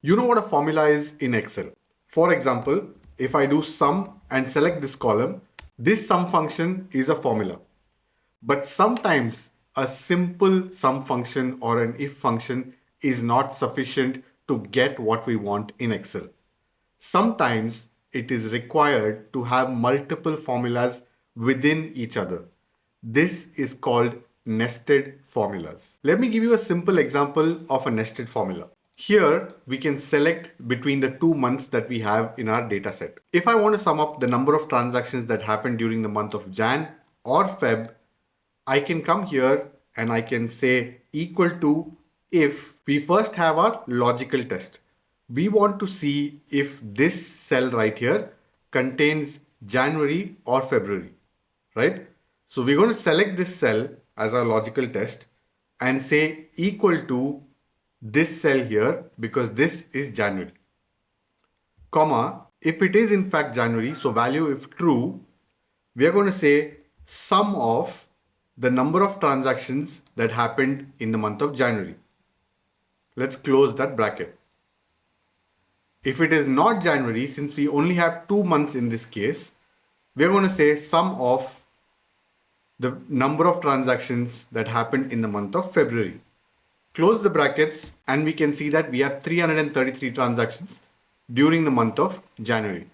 You know what a formula is in Excel. For example, if I do sum and select this column, this sum function is a formula. But sometimes a simple sum function or an if function is not sufficient to get what we want in Excel. Sometimes it is required to have multiple formulas within each other. This is called nested formulas. Let me give you a simple example of a nested formula. Here we can select between the 2 months that we have in our data set. If I want to sum up the number of transactions that happened during the month of Jan or Feb, I can come here and I can say equal to if we first have our logical test. We want to see if this cell right here contains January or February, right? So we're going to select this cell as our logical test and say equal to this cell here because this is January, comma, if it is in fact January, so value if true, we are going to say sum of the number of transactions that happened in the month of January. Let's close that bracket. If it is not January, since we only have 2 months in this case, we are going to say sum of the number of transactions that happened in the month of February. Close the brackets and we can see that we have 333 transactions during the month of January.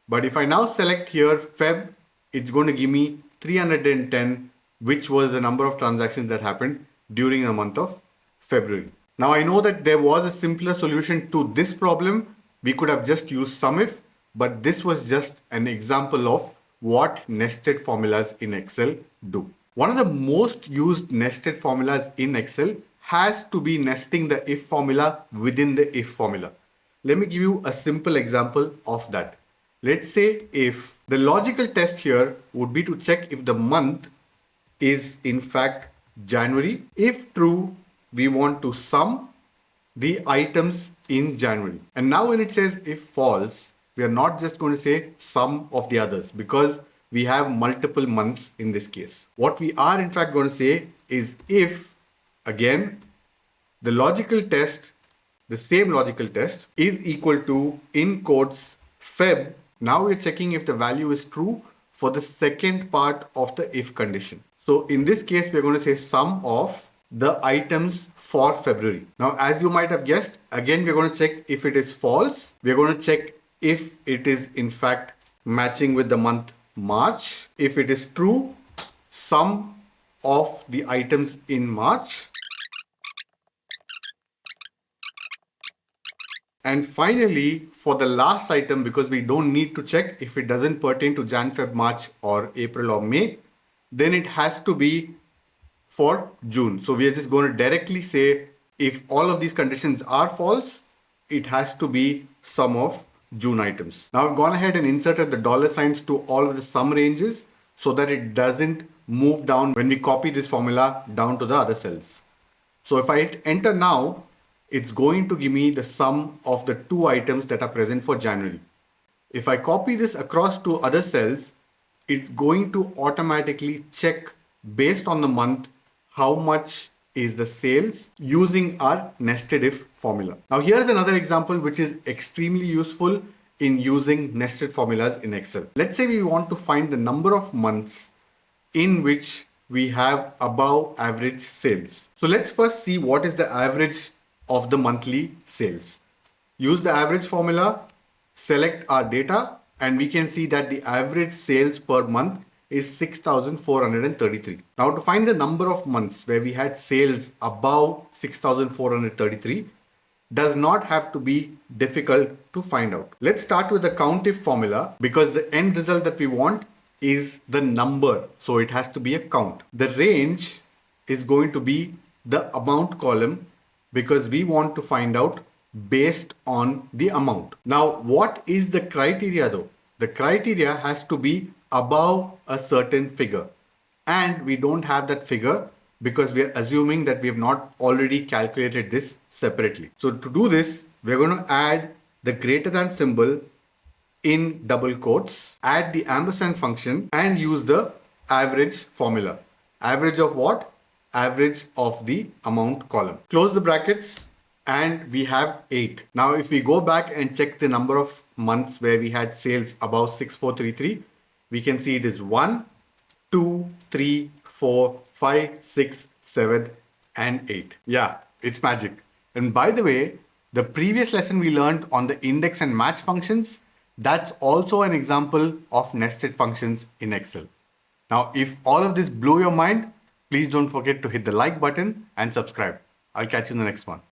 But if I now select here Feb, it's going to give me 310, which was the number of transactions that happened during the month of February. Now I know that there was a simpler solution to this problem. We could have just used SUMIF, but this was just an example of what nested formulas in Excel do. One of the most used nested formulas in Excel has to be nesting the if formula within the if formula. Let me give you a simple example of that. Let's say if the logical test here would be to check if the month is in fact January. If true, we want to sum the items in January. And now when it says if false, we are not just going to say sum of the others because we have multiple months in this case. What we are in fact going to say is if, again, the logical test, the same logical test is equal to in quotes Feb. Now we're checking if the value is true for the second part of the if condition. So in this case, we're going to say sum of the items for February. Now, as you might have guessed, again, we're going to check if it is false. We're going to check if it is in fact matching with the month March. If it is true, sum of the items in March. And finally, for the last item, because we don't need to check if it doesn't pertain to Jan, Feb, March or April or May, then it has to be for June. So we are just going to directly say if all of these conditions are false, it has to be sum of June items. Now I've gone ahead and inserted the dollar signs to all of the sum ranges so that it doesn't move down when we copy this formula down to the other cells. So if I hit enter now, it's going to give me the sum of the two items that are present for January. If I copy this across to other cells, it's going to automatically check based on the month how much is the sales using our nested if formula. Now here's another example which is extremely useful in using nested formulas in Excel. Let's say we want to find the number of months in which we have above average sales. So let's first see what is the average of the monthly sales. Use the average formula, select our data, and we can see that the average sales per month is 6,433. Now to find the number of months where we had sales above 6,433 does not have to be difficult to find out. Let's start with the COUNTIF formula because the end result that we want is the number. So it has to be a count. The range is going to be the amount column because we want to find out based on the amount. Now, what is the criteria though? The criteria has to be above a certain figure. And we don't have that figure because we are assuming that we have not already calculated this separately. So to do this, we're going to add the greater than symbol in double quotes, add the ampersand function and use the average formula. Average of what? Average of the amount column. Close the brackets and we have 8. Now, if we go back and check the number of months where we had sales above 6433, we can see it is 1, 2, 3, 4, 5, 6, 7, and 8. Yeah, it's magic. And by the way, the previous lesson we learned on the index and match functions, that's also an example of nested functions in Excel. Now, if all of this blew your mind, please don't forget to hit the like button and subscribe. I'll catch you in the next one.